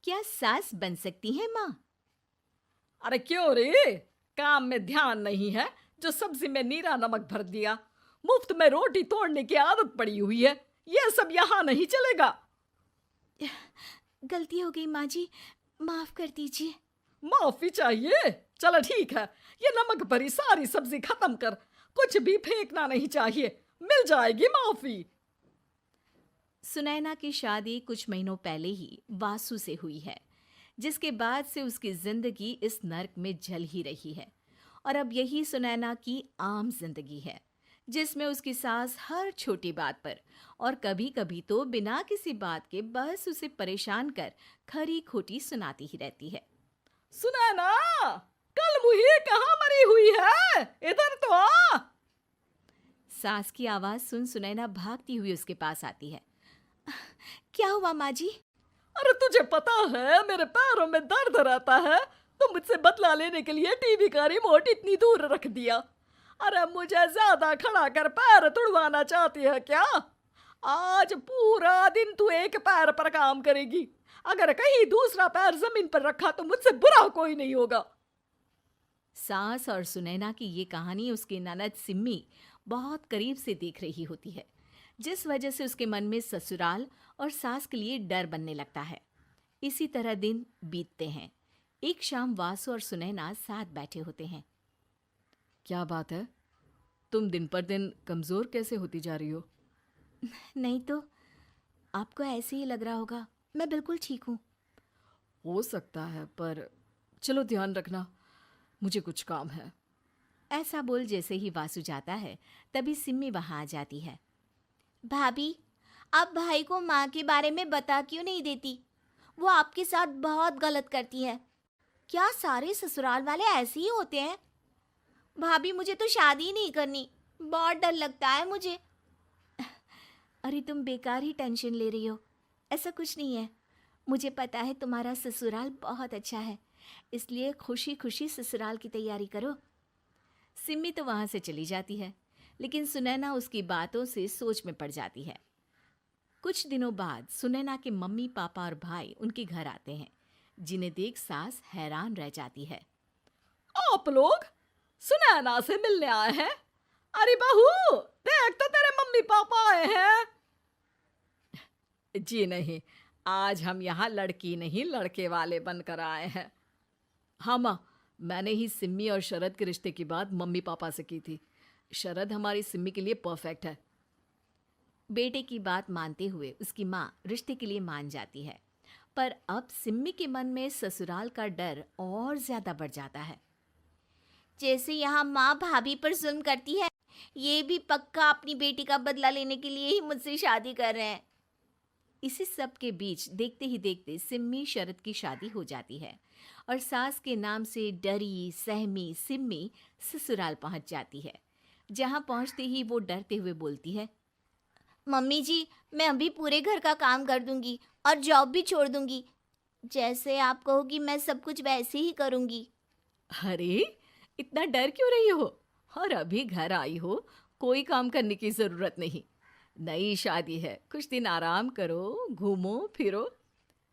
क्या सास बन सकती है माँ? अरे क्यों रे, काम में ध्यान नहीं है जो सब्जी में नीरा नमक भर दिया। मुफ्त में रोटी तोड़ने की आदत पड़ी हुई है। यह सब यहाँ नहीं चलेगा। गलती हो गई माँ जी, माफ कर दीजिए। माफी चाहिए? चलो ठीक है, ये नमक भरी सारी सब्जी खत्म कर। कुछ भी फेंकना नहीं चाहिए, मिल जाएगी माफी। सुनैना की शादी कुछ महीनों पहले ही वासु से हुई है, जिसके बाद से उसकी जिंदगी इस नर्क में जल ही रही है। और अब यही सुनैना की आम जिंदगी है, जिसमें उसकी सास हर छोटी बात पर और कभी कभी तो बिना किसी बात के बस उसे परेशान कर खरी खोटी सुनाती ही रहती है। सुनैना, कल मुही कहाँ मरी हुई है? इधर तो आ। सास की आवाज सुन सुनैना भागती हुई उसके पास आती है। क्या हुआ माँ जी? अरे तुझे पता है मेरे पैरों में दर्द रहता है, तो मुझसे बदला लेने के लिए टीवी का रिमोट इतनी दूर रख दिया। अरे मुझे ज्यादा खड़ा कर पैर तुड़वाना चाहती है क्या? आज पूरा दिन तू एक पैर पर काम करेगी। अगर कहीं दूसरा पैर जमीन पर रखा तो मुझसे बुरा कोई नहीं होगा। सास और सुनैना की ये कहानी उसकी ननद सिम्मी बहुत करीब से देख रही होती है, जिस वजह से उसके मन में ससुराल और सास के लिए डर बनने लगता है। इसी तरह दिन बीतते हैं। एक शाम वासु और सुनैना साथ बैठे होते हैं। क्या बात है, तुम दिन पर दिन कमजोर कैसे होती जा रही हो? नहीं तो, आपको ऐसे ही लग रहा होगा, मैं बिल्कुल ठीक हूँ। हो सकता है, पर चलो ध्यान रखना, मुझे कुछ काम है। ऐसा बोल जैसे ही वासु जाता है, तभी सिम्मी वहां आ जाती है। भाभी, आप भाई को माँ के बारे में बता क्यों नहीं देती? वो आपके साथ बहुत गलत करती है। क्या सारे ससुराल वाले ऐसे ही होते हैं? भाभी, मुझे तो शादी ही नहीं करनी, बहुत डर लगता है मुझे। अरे तुम बेकार ही टेंशन ले रही हो, ऐसा कुछ नहीं है। मुझे पता है तुम्हारा ससुराल बहुत अच्छा है, इसलिए खुशी खुशी ससुराल की तैयारी करो। सिम्मी तो वहां से चली जाती है, लेकिन सुनैना उसकी बातों से सोच में पड़ जाती है। कुछ दिनों बाद सुनैना के मम्मी पापा और भाई उनके घर आते हैं, जिन्हें देख सास हैरान रह जाती है। आप लोग सुनैना से मिलने आए हैं? अरे बहू, देख तो तेरे मम्मी पापा आए हैं। जी नहीं, आज हम यहाँ लड़की नहीं लड़के वाले बनकर आए हैं। हाँ माँ, मैंने ही सिम्मी और शरद के रिश्ते की बात मम्मी पापा से की थी। शरद हमारी सिम्मी के लिए परफेक्ट है। बेटे की बात मानते हुए उसकी माँ रिश्ते के लिए मान जाती है, पर अब सिम्मी के मन में ससुराल का डर और ज्यादा बढ़ जाता है। जैसे यहाँ माँ भाभी पर जुल्म करती है, ये भी पक्का अपनी बेटी का बदला लेने के लिए ही मुझसे शादी कर रहे हैं। इसी सब के बीच देखते ही देखते सिम्मी शरद की शादी हो जाती है और सास के नाम से डरी सहमी सिम्मी ससुराल पहुंच जाती है। जहां पहुंचते ही वो डरते हुए बोलती है, मम्मी जी, मैं अभी पूरे घर का काम कर दूंगी और जॉब भी छोड़ दूंगी। जैसे आप कहोगी मैं सब कुछ वैसे ही करूंगी। अरे, इतना डर क्यों रही हो? और अभी घर आई हो, कोई काम करने की जरूरत नहीं। नई शादी है, कुछ दिन आराम करो, घूमो फिरो।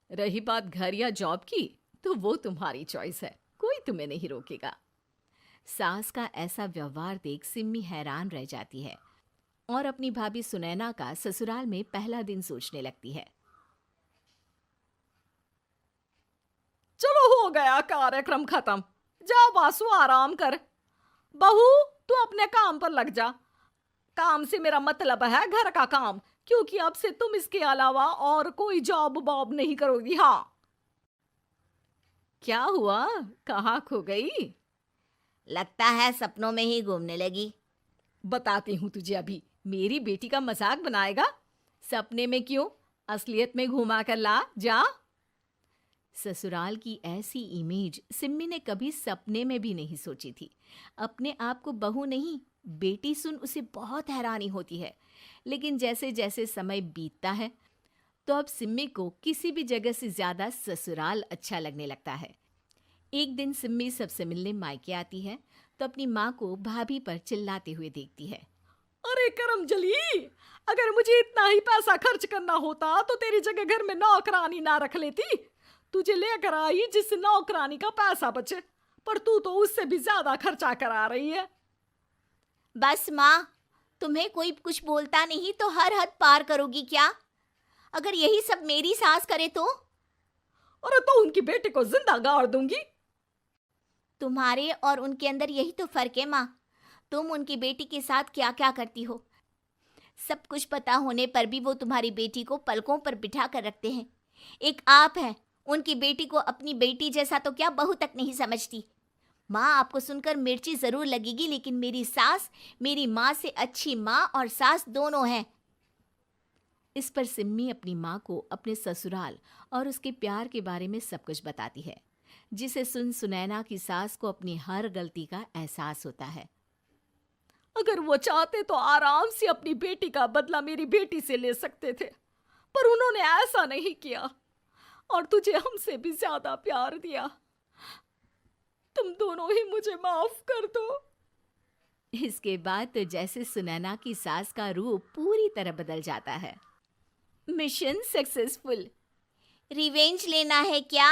रही बात घर या जॉब की, तो वो तुम्हारी चॉइस है, कोई तुम्हें नहीं रोकेगा। सास का ऐसा व्यवहार देख सिम्मी हैरान रह जाती है और अपनी भाभी सुनैना का ससुराल में पहला दिन सोचने लगती है। चलो हो गया कार्यक्रम खत्म, जा वासु आराम कर। बहू, तू अपने काम पर लग जा। काम से मेरा मतलब है घर का काम, क्योंकि अब से तुम इसके अलावा और कोई जॉब बॉब नहीं करोगी। हाँ। क्या हुआ, कहाँ खो गई? लगता है सपनों में ही घूमने लगी। बताती हूँ तुझे अभी। मेरी बेटी का मजाक बनाएगा? सपने में क्यों, असलियत में घुमा कर ला, जा। ससुराल की ऐसी इमेज सिम्मी ने कभी सपने में भी नहीं सोची थी। अपने आप को बहू नहीं, बेटी सुन उसे बहुत हैरानी होती है। लेकिन जैसे जैसे समय बीतता है, तो अब सिम्मी को किसी भी जगह से ज्यादा ससुराल अच्छा लगने लगता है। एक दिन सिम्मी सबसे मिलने मायके आती है, तो अपनी माँ को भाभी पर चिल्लाते हुए देखती है। अरे करमजली, अगर मुझे इतना ही पैसा खर्च करना होता तो तेरी जगह घर में नौकरानी ना रख लेती। तुझे लेकर आई जिससे नौकरानी का पैसा बचे, पर तू तो उससे भी ज्यादा खर्चा करा रही है। बस माँ, तुम्हें कोई कुछ बोलता नहीं तो हर हद पार करोगी क्या? अगर यही सब मेरी सास करे तो? और तो उनकी बेटी को जिंदा गाड़ दूंगी। तुम्हारे और उनके अंदर यही तो फर्क है माँ। तुम उनकी बेटी के साथ क्या क्या करती हो, सब कुछ पता होने पर भी वो तुम्हारी बेटी को पलकों पर बिठा कर रखते हैं। एक आप हैं, उनकी बेटी को अपनी बेटी जैसा तो क्या बहू तक नहीं समझती। माँ, आपको सुनकर मिर्ची जरूर लगेगी, लेकिन मेरी सास मेरी माँ से अच्छी माँ और सास दोनों हैं। इस पर सिम्मी अपनी माँ को अपने ससुराल और उसके प्यार के बारे में सब कुछ बताती है, जिसे सुन सुनैना की सास को अपनी हर गलती का एहसास होता है। अगर वो चाहते तो आराम से अपनी बेटी का बदला मेरी बेटी से ले सकते थे, पर उन्होंने ऐसा नहीं किया और तुझे हमसे भी ज्यादा प्यार दिया। तुम दोनों ही मुझे माफ कर दो। इसके बाद तो जैसे सुनैना की सास का रूप पूरी तरह बदल जाता है। Mission successful. रिवेंज लेना है क्या?